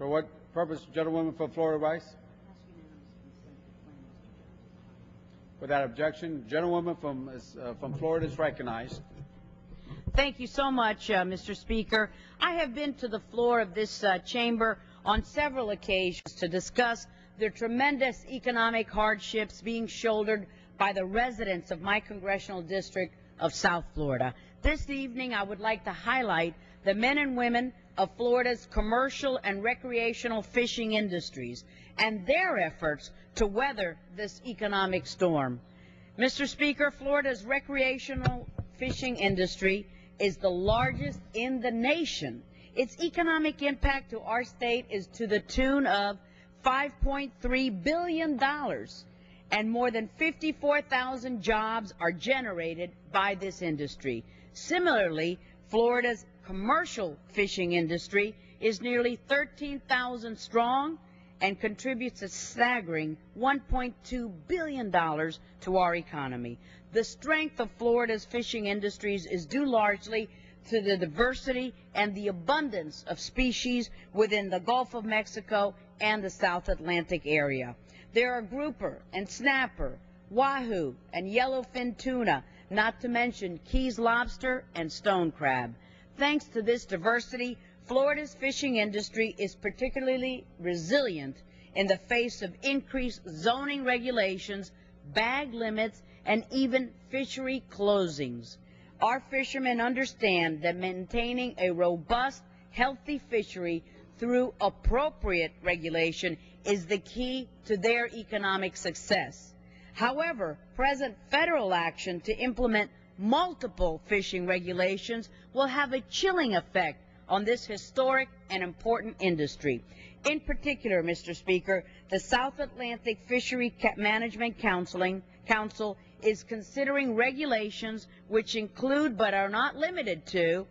For what purpose, gentlewoman from Florida Rice? Without objection, gentlewoman from Florida is recognized. Thank you so much, Mr. Speaker. I have been to the floor of this chamber on several occasions to discuss the tremendous economic hardships being shouldered by the residents of my congressional district of South Florida. This evening, I would like to highlight the men and women of Florida's commercial and recreational fishing industries and their efforts to weather this economic storm. Mr. Speaker, Florida's recreational fishing industry is the largest in the nation. Its economic impact to our state is to the tune of $5.3 billion, and more than 54,000 jobs are generated by this industry. Similarly, Florida's commercial fishing industry is nearly 13,000 strong and contributes a staggering $1.2 billion to our economy. The strength of Florida's fishing industries is due largely to the diversity and the abundance of species within the Gulf of Mexico and the South Atlantic area. There are grouper and snapper, wahoo and yellowfin tuna, not to mention Keys lobster and stone crab. Thanks to this diversity, Florida's fishing industry is particularly resilient in the face of increased zoning regulations, bag limits, and even fishery closings. Our fishermen understand that maintaining a robust, healthy fishery through appropriate regulation is the key to their economic success. However, present federal action to implement multiple fishing regulations will have a chilling effect on this historic and important industry. In particular, Mr. Speaker, the South Atlantic Fishery Management Council is considering regulations which include but are not limited to: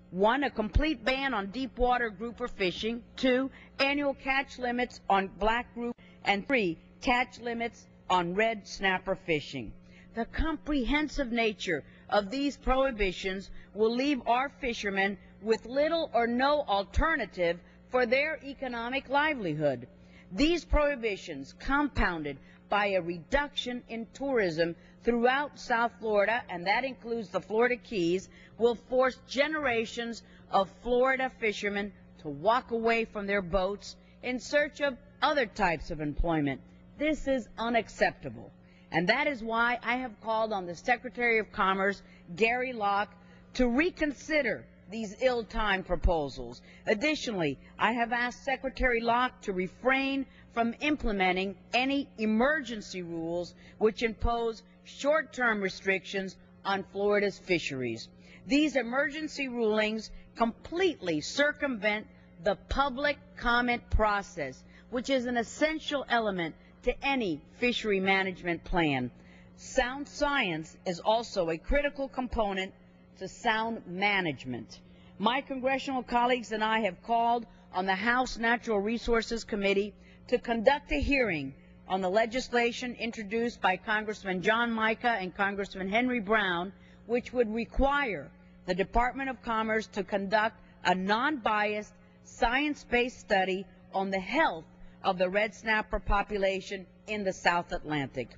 1, a complete ban on deep water grouper fishing; 2, annual catch limits on black grouper; and 3, catch limits on red snapper fishing. The comprehensive nature of these prohibitions will leave our fishermen with little or no alternative for their economic livelihood. These prohibitions, compounded by a reduction in tourism throughout South Florida, and that includes the Florida Keys, will force generations of Florida fishermen to walk away from their boats in search of other types of employment. This is unacceptable, and that is why I have called on the Secretary of Commerce, Gary Locke, to reconsider these ill-timed proposals. Additionally, I have asked Secretary Locke to refrain from implementing any emergency rules which impose short-term restrictions on Florida's fisheries. These emergency rulings completely circumvent the public comment process, which is an essential element to any fishery management plan. Sound science is also a critical component to sound management. My congressional colleagues and I have called on the House Natural Resources Committee to conduct a hearing on the legislation introduced by Congressman John Mica and Congressman Henry Brown, which would require the Department of Commerce to conduct a non-biased, science-based study on the health of the red snapper population in the South Atlantic.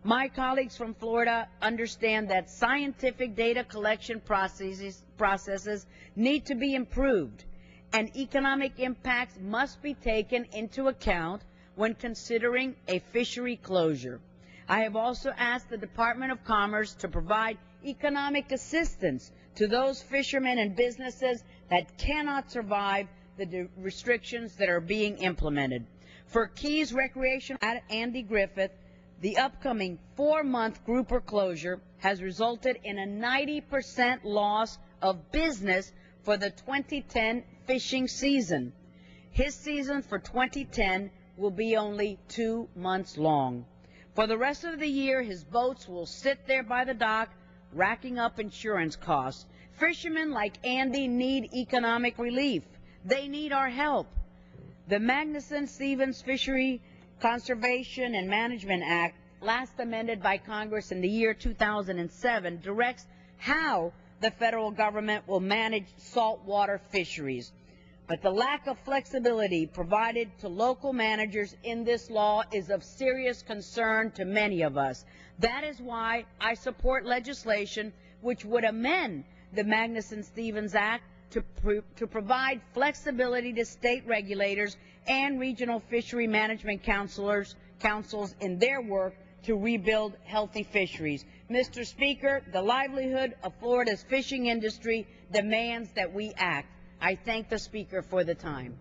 My colleagues from Florida understand that scientific data collection processes need to be improved, and economic impacts must be taken into account when considering a fishery closure. I have also asked the Department of Commerce to provide economic assistance to those fishermen and businesses that cannot survive the restrictions that are being implemented. For Keys Recreation at Andy Griffith, the upcoming 4-month grouper closure has resulted in a 90% loss of business for the 2010 fishing season. His season for 2010 will be only 2 months long. For the rest of the year, his boats will sit there by the dock, racking up insurance costs. Fishermen like Andy need economic relief. They need our help. The Magnuson-Stevens Fishery Conservation and Management Act, last amended by Congress in the year 2007, directs how the federal government will manage saltwater fisheries. But the lack of flexibility provided to local managers in this law is of serious concern to many of us. That is why I support legislation which would amend the Magnuson-Stevens Act to provide flexibility to state regulators and regional fishery management councils in their work to rebuild healthy fisheries. Mr. Speaker, the livelihood of Florida's fishing industry demands that we act. I thank the Speaker for the time.